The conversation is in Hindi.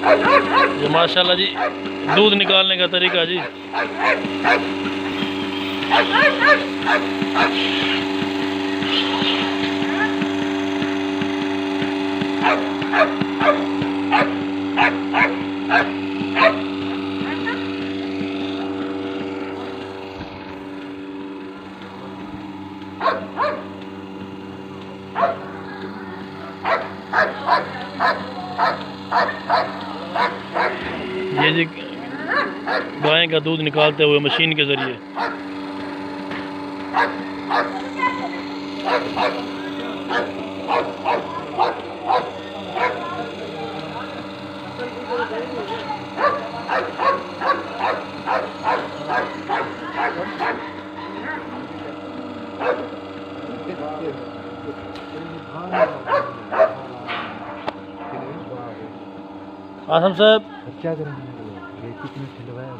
ये माशाल्लाह जी दूध निकालने का तरीका जी। ये जी गाय का दूध निकालते हुए मशीन के ज़रिए। आसम साहब क्या करेंगे ये कितने खिलवाया